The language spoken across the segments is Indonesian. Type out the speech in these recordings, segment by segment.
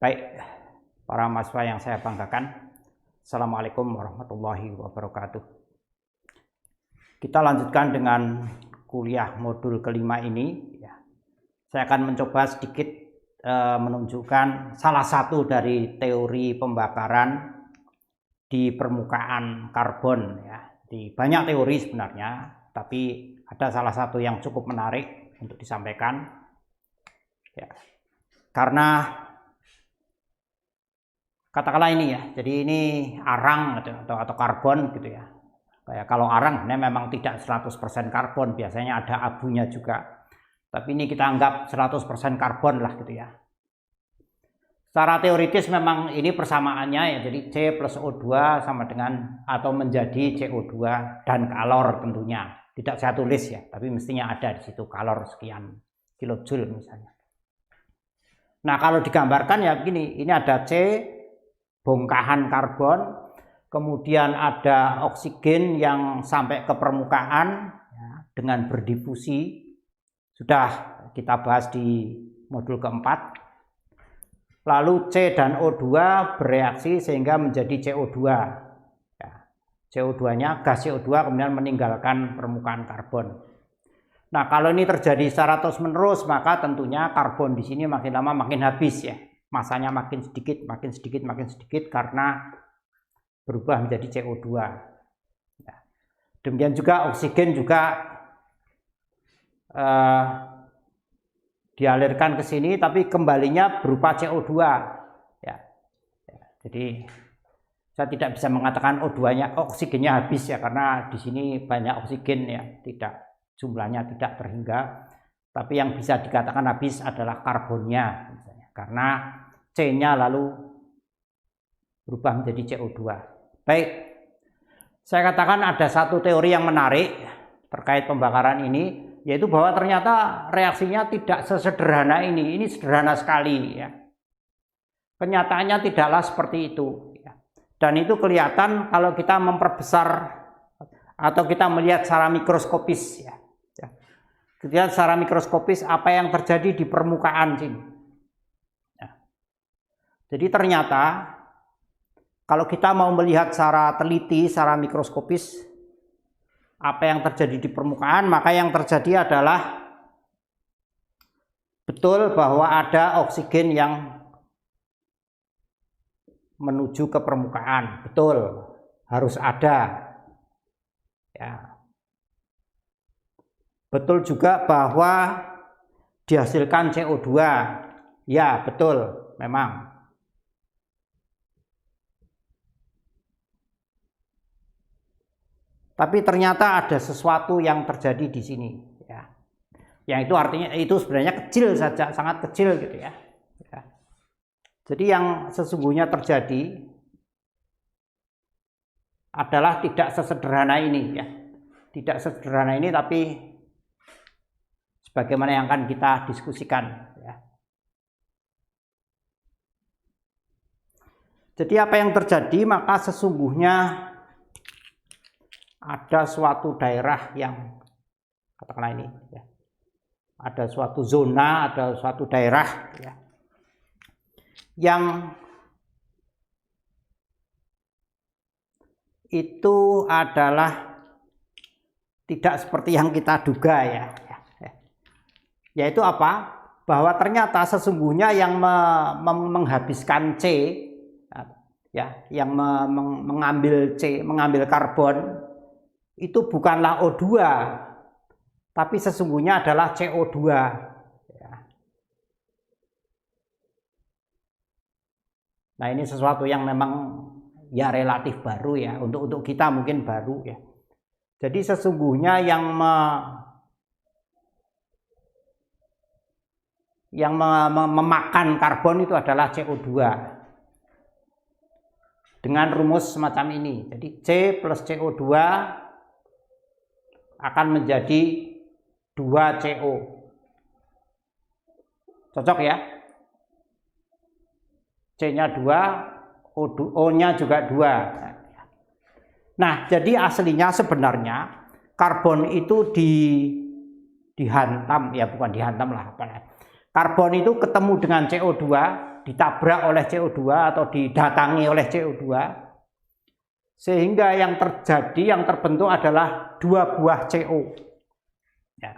Baik, para mahasiswa yang saya banggakan, Assalamualaikum warahmatullahi wabarakatuh. Kita lanjutkan dengan kuliah modul kelima ini. Saya akan mencoba sedikit menunjukkan salah satu dari teori pembakaran di permukaan karbon. Di banyak teori sebenarnya, tapi ada salah satu yang cukup menarik untuk disampaikan. Karena katakanlah ini jadi ini arang atau karbon gitu ya. Kayak kalau arang ini memang tidak 100% karbon, biasanya ada abunya juga. Tapi ini kita anggap 100% karbon lah gitu ya. Secara teoritis memang ini persamaannya jadi C plus O2 sama dengan atau menjadi CO2 dan kalor tentunya. Tidak saya tulis ya, tapi mestinya ada di situ kalor sekian kilojoule misalnya. Nah, kalau digambarkan ya begini, ini ada C bongkahan karbon, kemudian ada oksigen yang sampai ke permukaan dengan berdifusi. Sudah kita bahas di modul keempat. Lalu C dan O2 bereaksi sehingga menjadi CO2. CO2-nya, gas CO2 kemudian meninggalkan permukaan karbon. Nah, kalau ini terjadi secara terus-menerus, maka tentunya karbon di sini makin lama makin habis ya. Masanya makin sedikit karena berubah menjadi CO2. Demikian juga oksigen juga dialirkan ke sini, tapi kembalinya berupa CO2. Jadi saya tidak bisa mengatakan O2-nya, oksigennya habis ya, karena di sini banyak oksigen ya, jumlahnya tidak terhingga. Tapi yang bisa dikatakan habis adalah karbonnya, misalnya, karena C-nya lalu berubah menjadi CO2. Baik, saya katakan ada satu teori yang menarik terkait pembakaran ini, yaitu bahwa ternyata reaksinya tidak sesederhana ini. Ini sederhana sekali ya. Kenyataannya tidaklah seperti itu ya. Dan itu kelihatan kalau kita memperbesar atau kita melihat secara mikroskopis ya. Kita secara mikroskopis apa yang terjadi di permukaan sini. Jadi ternyata kalau kita mau melihat secara teliti, secara mikroskopis apa yang terjadi di permukaan, maka yang terjadi adalah betul bahwa ada oksigen yang menuju ke permukaan. Betul, harus ada. Ya. Betul juga bahwa dihasilkan CO2. Ya, betul, memang. Tapi ternyata ada sesuatu yang terjadi di sini ya. Yang itu artinya itu sebenarnya kecil saja, sangat kecil gitu ya. Jadi yang sesungguhnya terjadi adalah tidak sesederhana ini ya. Tidak sesederhana ini, tapi sebagaimana yang akan kita diskusikan ya. Jadi apa yang terjadi, maka sesungguhnya ada suatu daerah yang katakanlah ini ya, ada suatu zona, ada suatu daerah ya, yang itu adalah tidak seperti yang kita duga ya. Yaitu apa? Bahwa ternyata sesungguhnya yang menghabiskan C ya, yang mengambil C, mengambil karbon itu bukanlah O2, tapi sesungguhnya adalah CO2. Nah, ini sesuatu yang memang ya relatif baru ya, untuk kita mungkin baru ya. Jadi sesungguhnya yang memakan karbon itu adalah CO2 dengan rumus semacam ini. Jadi C plus CO2 akan menjadi 2CO. Cocok ya? C-nya 2, O-nya juga 2. Nah, jadi aslinya sebenarnya karbon itu dihantam, ya bukan dihantam lah. Karbon itu ketemu dengan CO2 ditabrak oleh CO2 atau didatangi oleh CO2, sehingga yang terjadi, yang terbentuk adalah 2 buah CO. Ya.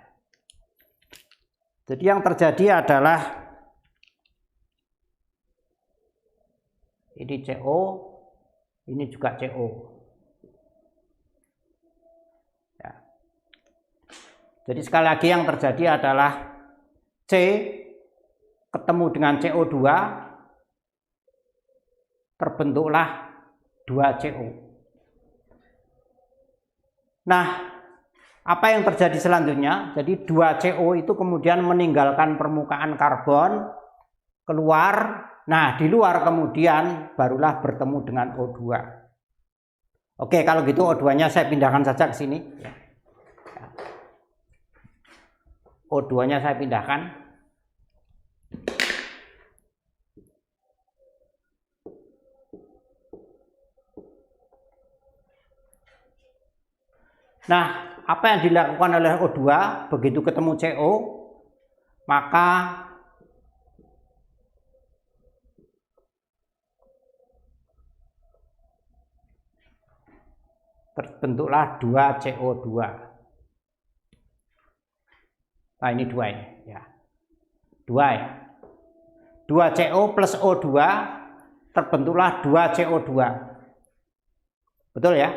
Jadi yang terjadi adalah ini CO, ini juga CO. Ya. Jadi sekali lagi yang terjadi adalah C ketemu dengan CO2, terbentuklah 2 CO. Nah, apa yang terjadi selanjutnya? Jadi 2 CO itu kemudian meninggalkan permukaan karbon, keluar. Nah, di luar kemudian barulah bertemu dengan O2. Oke, kalau gitu O2-nya saya pindahkan saja ke sini. O2-nya saya pindahkan. Nah, apa yang dilakukan oleh O2 begitu ketemu CO, maka terbentuklah 2 CO2. Nah, ini 2 ini ya. 2 ya. 2 CO plus O2 terbentuklah 2 CO2. Betul ya?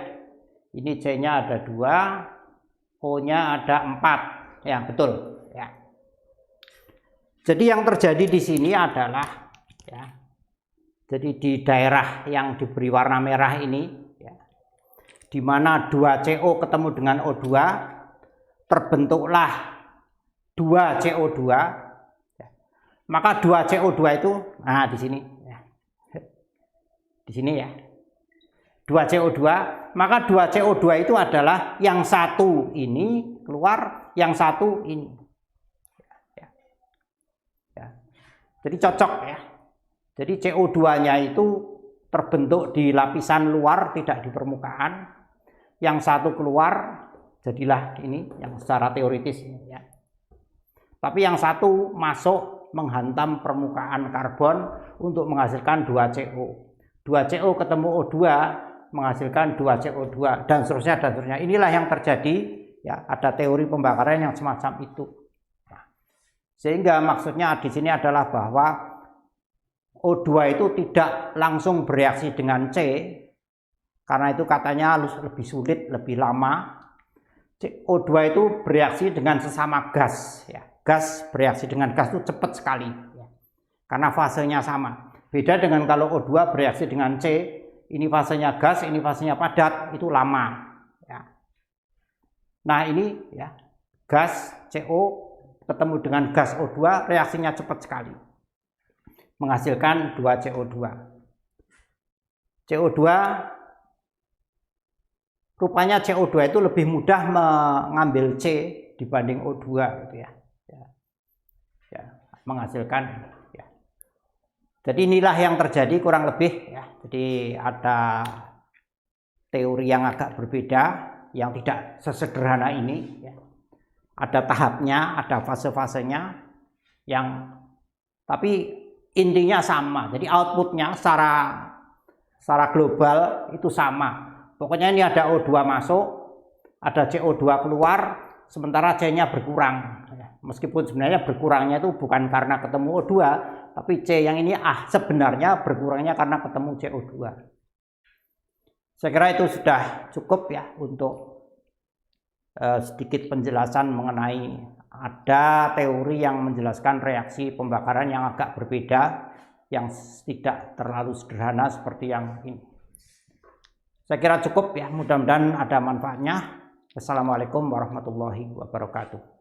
Ini C-nya ada 2, O-nya ada 4. Ya, betul ya. Jadi yang terjadi di sini adalah ya. Jadi di daerah yang diberi warna merah ini ya, di mana 2 CO ketemu dengan O2, terbentuklah 2 CO2. Ya. Maka 2 CO2 itu nah di sini ya. Di sini ya. 2 CO2, maka 2 CO2 itu adalah yang satu ini keluar, yang satu ini. Ya. Ya. Jadi cocok ya. Jadi CO2-nya itu terbentuk di lapisan luar, tidak di permukaan. Yang satu keluar, jadilah ini yang secara teoritis ya. Tapi yang satu masuk menghantam permukaan karbon untuk menghasilkan 2 CO. 2 CO ketemu O2 menghasilkan 2 CO2 dan seterusnya dan seterusnya. Inilah yang terjadi ya, ada teori pembakaran yang semacam itu. Nah, sehingga maksudnya di sini adalah bahwa O2 itu tidak langsung bereaksi dengan C, karena itu katanya lebih sulit, lebih lama. O2 itu bereaksi dengan sesama gas ya. Gas bereaksi dengan gas itu cepat sekali ya. Karena fasenya sama. Beda dengan kalau O2 bereaksi dengan C, ini fasenya gas, ini fasenya padat, itu lama ya. Nah, ini ya, gas CO ketemu dengan gas O2, reaksinya cepat sekali. Menghasilkan 2 CO2. CO2 rupanya CO2 itu lebih mudah mengambil C dibanding O2 gitu ya. Ya, menghasilkan ya. Jadi inilah yang terjadi kurang lebih ya. Jadi ada teori yang agak berbeda, yang tidak sesederhana ini ya. Ada tahapnya, ada fase-fasenya, yang tapi intinya sama. Jadi outputnya secara global itu sama. Pokoknya ini ada O2 masuk, ada CO2 keluar, sementara C-nya berkurang. Meskipun sebenarnya berkurangnya itu bukan karena ketemu O2, tapi C yang ini sebenarnya berkurangnya karena ketemu CO2. Saya kira itu sudah cukup ya untuk sedikit penjelasan mengenai ada teori yang menjelaskan reaksi pembakaran yang agak berbeda, yang tidak terlalu sederhana seperti yang ini. Saya kira cukup ya, mudah-mudahan ada manfaatnya. Wassalamualaikum warahmatullahi wabarakatuh.